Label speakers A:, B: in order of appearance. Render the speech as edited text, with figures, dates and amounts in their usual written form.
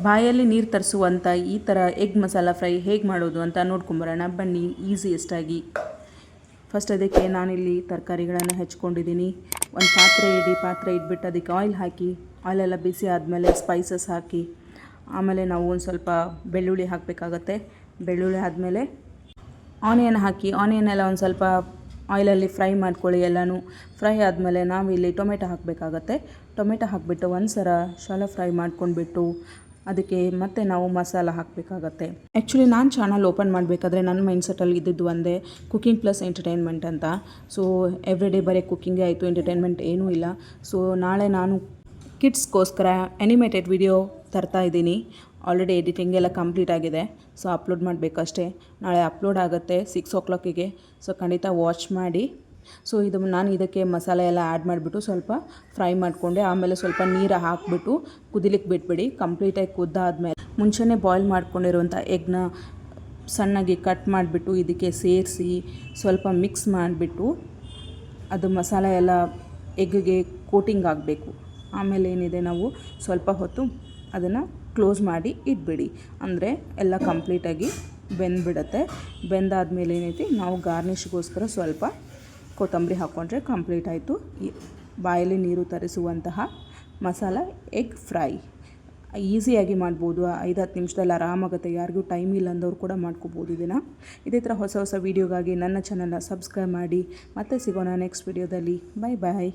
A: ಬಾಯಲ್ಲಿ ನೀರು ತರಿಸುವಂಥ ಈ ಥರ ಎಗ್ ಮಸಾಲ ಫ್ರೈ ಹೇಗೆ ಮಾಡೋದು ಅಂತ ನೋಡ್ಕೊಂಬರೋಣ ಬನ್ನಿ, ಈಸಿಯೆಸ್ಟಾಗಿ. ಫಸ್ಟ್ ಅದಕ್ಕೆ ನಾನಿಲ್ಲಿ ತರಕಾರಿಗಳನ್ನು ಹೆಚ್ಕೊಂಡಿದ್ದೀನಿ. ಒಂದು ಪಾತ್ರೆ ಇಟ್ಬಿಟ್ಟು ಅದಕ್ಕೆ ಆಯಿಲ್ ಹಾಕಿ, ಆಯಿಲೆಲ್ಲ ಬಿಸಿ ಆದಮೇಲೆ ಸ್ಪೈಸಸ್ ಹಾಕಿ, ಆಮೇಲೆ ನಾವು ಒಂದು ಸ್ವಲ್ಪ ಬೆಳ್ಳುಳ್ಳಿ ಹಾಕಬೇಕಾಗತ್ತೆ. ಬೆಳ್ಳುಳ್ಳಿ ಆದಮೇಲೆ ಆನಿಯನ್ ಹಾಕಿ, ಆನಿಯನ್ ಎಲ್ಲ ಒಂದು ಸ್ವಲ್ಪ ಆಯಿಲಲ್ಲಿ ಫ್ರೈ ಮಾಡ್ಕೊಳ್ಳಿ. ಎಲ್ಲನೂ ಫ್ರೈ ಆದಮೇಲೆ ನಾವಿಲ್ಲಿ ಟೊಮೆಟೊ ಹಾಕಬೇಕಾಗತ್ತೆ. ಟೊಮೆಟೊ ಹಾಕಿಬಿಟ್ಟು ಒಂದು ಸಲ ಶಾಲೋ ಫ್ರೈ ಮಾಡ್ಕೊಂಡ್ಬಿಟ್ಟು ಅದಕ್ಕೆ ಮತ್ತೆ ನಾವು ಮಸಾಲ ಹಾಕಬೇಕಾಗತ್ತೆ. ಆ್ಯಕ್ಚುಲಿ ನಾನು ಚಾನಲ್ ಓಪನ್ ಮಾಡಬೇಕಾದ್ರೆ ನನ್ನ ಮೈಂಡ್ಸೆಟ್ಟಲ್ಲಿ ಇದ್ದಿದ್ದು ಒಂದೇ, ಕುಕಿಂಗ್ ಪ್ಲಸ್ ಎಂಟರ್ಟೈನ್ಮೆಂಟ್ ಅಂತ. ಸೊ ಎವ್ರಿ ಡೇ ಬರೀ ಕುಕ್ಕಿಂಗೇ ಆಯಿತು, ಎಂಟರ್ಟೈನ್ಮೆಂಟ್ ಏನೂ ಇಲ್ಲ. ಸೊ ನಾಳೆ ನಾನು ಕಿಡ್ಸ್ಗೋಸ್ಕರ ಆ್ಯನಿಮೇಟೆಡ್ ವಿಡಿಯೋ ತರ್ತಾ ಇದ್ದೀನಿ. ಆಲ್ರೆಡಿ ಎಡಿಟಿಂಗ್ ಎಲ್ಲ ಕಂಪ್ಲೀಟ್ ಆಗಿದೆ. ಸೊ ಅಪ್ಲೋಡ್ ಮಾಡಬೇಕಷ್ಟೇ. ನಾಳೆ ಅಪ್ಲೋಡ್ ಆಗುತ್ತೆ 6 o'clock. ಸೊ ಖಂಡಿತ ವಾಚ್ ಮಾಡಿ. ಸೊ ನಾನು ಇದಕ್ಕೆ ಮಸಾಲೆ ಎಲ್ಲ ಆ್ಯಡ್ ಮಾಡಿಬಿಟ್ಟು ಸ್ವಲ್ಪ ಫ್ರೈ ಮಾಡಿಕೊಂಡೆ. ಆಮೇಲೆ ಸ್ವಲ್ಪ ನೀರು ಹಾಕಿಬಿಟ್ಟು ಕುದಿಲಿಕ್ಕೆ ಬಿಟ್ಬಿಡಿ. ಕಂಪ್ಲೀಟಾಗಿ ಕುದ್ದಾದ್ಮೇಲೆ ಮುಂಚೆನೇ ಬಾಯ್ಲ್ ಮಾಡ್ಕೊಂಡಿರುವಂಥ ಎಗ್ನ ಸಣ್ಣಗೆ ಕಟ್ ಮಾಡಿಬಿಟ್ಟು ಇದಕ್ಕೆ ಸೇರಿಸಿ ಸ್ವಲ್ಪ ಮಿಕ್ಸ್ ಮಾಡಿಬಿಟ್ಟು ಅದು ಮಸಾಲೆ ಎಲ್ಲ ಎಗ್ಗೆ ಕೋಟಿಂಗ್ ಆಗಬೇಕು. ಆಮೇಲೆ ಏನಿದೆ, ನಾವು ಸ್ವಲ್ಪ ಹೊತ್ತು ಅದನ್ನು ಕ್ಲೋಸ್ ಮಾಡಿ ಇಟ್ಬಿಡಿ. ಅಂದರೆ ಎಲ್ಲ ಕಂಪ್ಲೀಟಾಗಿ ಬೆಂದ್ಬಿಡುತ್ತೆ. ಬೆಂದಾದ್ಮೇಲೆ ಏನೈತಿ, ನಾವು ಗಾರ್ನಿಷ್ಗೋಸ್ಕರ ಸ್ವಲ್ಪ ಕೊತ್ತಂಬರಿ ಹಾಕ್ಕೊಂಡ್ರೆ ಕಂಪ್ಲೀಟ್ ಆಯಿತು ಈ ಬಾಯಲ್ಲಿ ನೀರು ತರಿಸುವಂತಹ ಮಸಾಲ ಎಗ್ ಫ್ರೈ. ಈಸಿಯಾಗಿ ಮಾಡ್ಬೋದು. 5-10 ನಿಮಿಷದಲ್ಲಿ ಆರಾಮಾಗುತ್ತೆ. ಯಾರಿಗೂ ಟೈಮ್ ಇಲ್ಲ ಅಂದವ್ರು ಕೂಡ ಮಾಡ್ಕೋಬೋದು ಇದನ್ನು. ಇದೇ ಥರ ಹೊಸ ವೀಡಿಯೋಗಾಗಿ ನನ್ನ ಚಾನಲ್ನ ಸಬ್ಸ್ಕ್ರೈಬ್ ಮಾಡಿ. ಮತ್ತೆ ಸಿಗೋಣ ನೆಕ್ಸ್ಟ್ ವಿಡಿಯೋದಲ್ಲಿ. ಬಾಯ್.